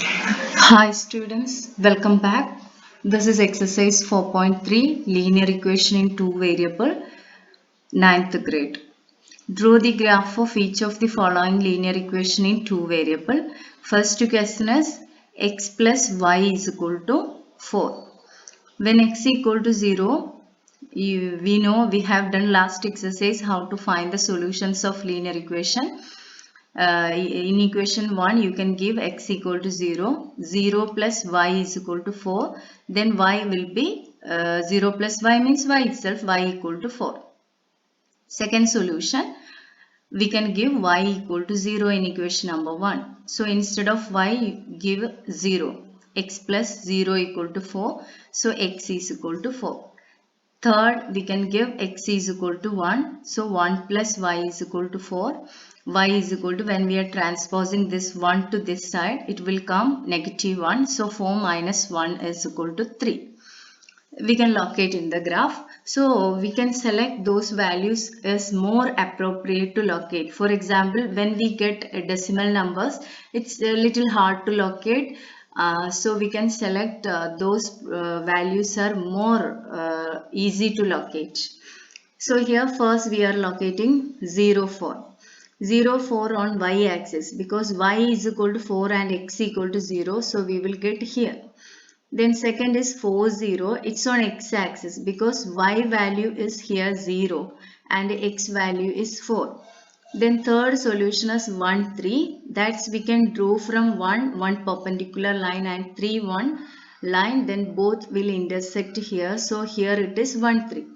Hi students, welcome back. This is exercise 4.3 linear equation in two variable, ninth grade. Draw the graph of each of the following linear equation in two variable. First question is x plus y is equal to 4. When x equal to 0, we know we have done last exercise how to find the solutions of linear equation. In equation 1 you can give x equal to 0, 0 plus y is equal to 4, then y will be 0 plus y means y itself, y equal to 4. Second solution, we can give y equal to 0 in equation number 1. So instead of y give 0, x plus 0 equal to 4, so x is equal to 4. Third, we can give x is equal to 1. So 1 plus y is equal to 4. Y is equal to, when we are transposing this 1 to this side, it will come negative 1. So 4 minus 1 is equal to 3. We can locate in the graph. So we can select those values as more appropriate to locate. For example, when we get decimal numbers, it's a little hard to locate. So we can select those values are more easy to locate. So here first we are locating 0, 4. 0, 4 on y axis because y is equal to 4 and x equal to 0. So we will get here. Then second is 4, 0. It's on x axis because y value is here 0 and x value is 4. Then third solution is 1, 3. That's we can draw from 1 perpendicular line and 3, 1 line. Then both will intersect here. So here it is 1, 3.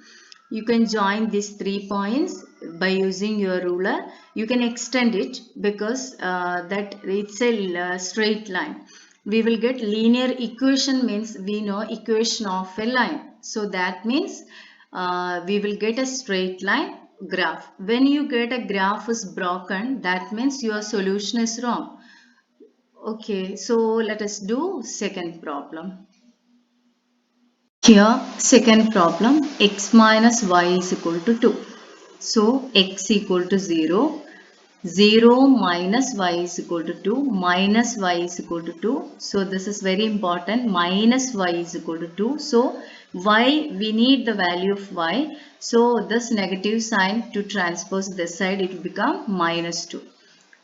You can join these 3 points by using your ruler. You can extend it because that it's a straight line. We will get linear equation means we know equation of a line. So that means we will get a straight line graph. When you get a graph is broken, that means your solution is wrong. Okay, so let us do second problem. Here, second problem, x minus y is equal to 2. So, x equal to 0, 0 minus y is equal to 2, minus y is equal to 2. So, this is very important, minus y is equal to 2. So, y, we need the value of y. So, this negative sign to transpose this side, it will become minus 2.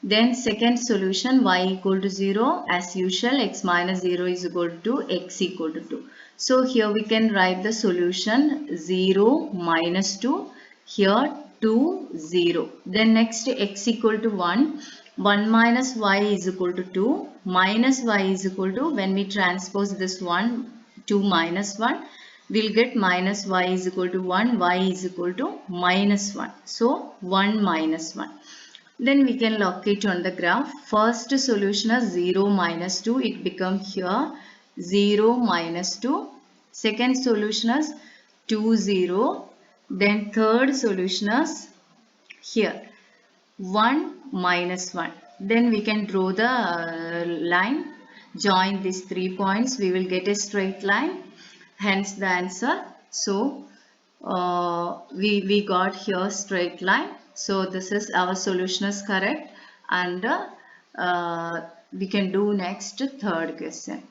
Then second solution, y equal to 0, as usual x minus 0 is equal to x equal to 2. So here we can write the solution 0 minus 2, here 2 0. Then next x equal to 1, 1 minus y is equal to 2, minus y is equal to, when we transpose this 1, 2 minus 1, we'll get minus y is equal to 1, y is equal to minus 1. So 1 minus 1. Then we can locate on the graph. First solution is 0 minus 2. It becomes here 0 minus 2. Second solution is 2 0. Then third solution is here 1 minus 1. Then we can draw the line. Join these 3 points. We will get a straight line. Hence the answer. So we got here straight line. So this is our solution is correct, and we can do next third question.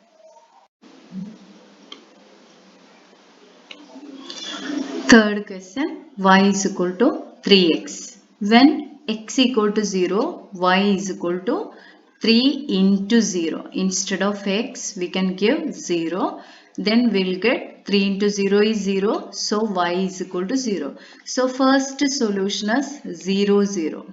Third question, y is equal to 3x. When x equal to 0, y is equal to 3 into 0. Instead of x, we can give 0. Then we'll get 3 into 0 is 0. So y is equal to 0. So first solution is 0, 0.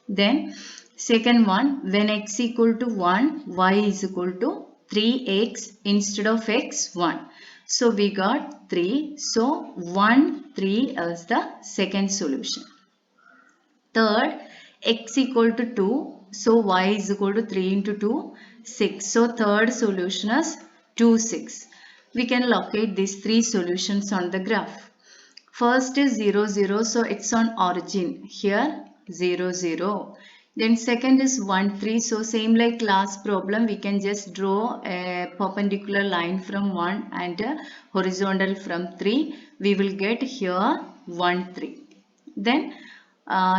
Then second one, when x equal to 1, y is equal to 3x, instead of x 1. So we got 3. So 1, 3 is the second solution. Third, x equal to 2. So y is equal to 3 into 2, 6. So third solution is 2, 6. We can locate these three solutions on the graph. First is 0, 0. So it's on origin. Here 0, 0. Then second is 1, 3. So same like last problem, we can just draw a perpendicular line from 1 and a horizontal from 3. We will get here 1, 3. Then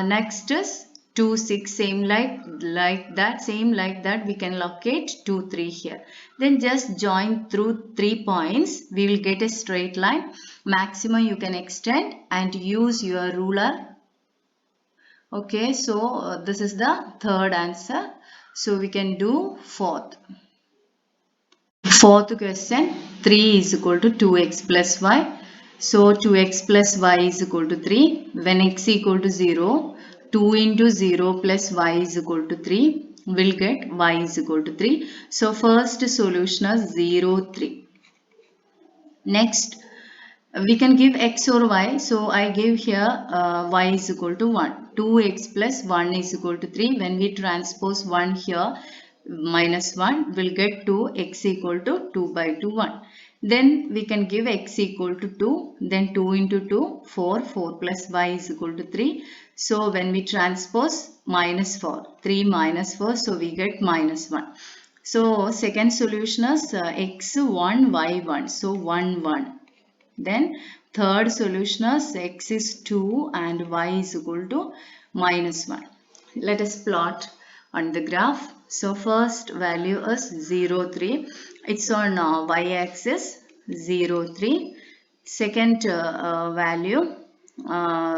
next is 2, 6, same like that we can locate 2, 3 here. Then just join through 3 points. We will get a straight line. Maximum you can extend and use your ruler. Okay, so this is the third answer. So we can do fourth. Fourth question, 3 is equal to 2x plus y. So 2x plus y is equal to 3. When x equal to 0, 2 into 0 plus y is equal to 3. We'll get y is equal to 3. So first solution is 0, 3. Next, we can give x or y. So I give here y is equal to 1. 2x plus 1 is equal to 3. When we transpose 1 here, minus 1, we'll get 2, x equal to 2 by 2, 1. Then we can give x equal to 2. Then 2 into 2, 4. 4 plus y is equal to 3. So when we transpose minus 4, 3 minus 4, so we get minus 1. So second solution is x 1, y 1. So 1, 1. Then third solution is x is 2 and y is equal to minus 1. Let us plot on the graph. So first value is 0, 3. It's on y-axis 0, 3. Second value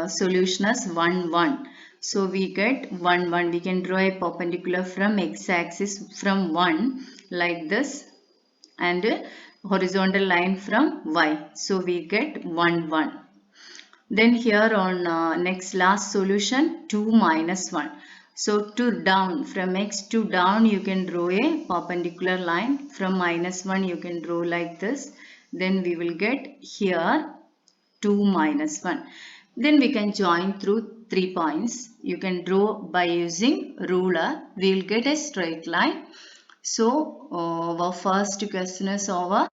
solution is 1, 1. So we get 1, 1. We can draw a perpendicular from x-axis from 1 like this, and horizontal line from y. So we get 1, 1. Then here on next last solution, 2 minus 1. So to down, from x to down you can draw a perpendicular line. From minus 1 you can draw like this. Then we will get here 2 minus 1. Then we can join through 3 points. You can draw by using ruler. We will get a straight line. So our first question is over.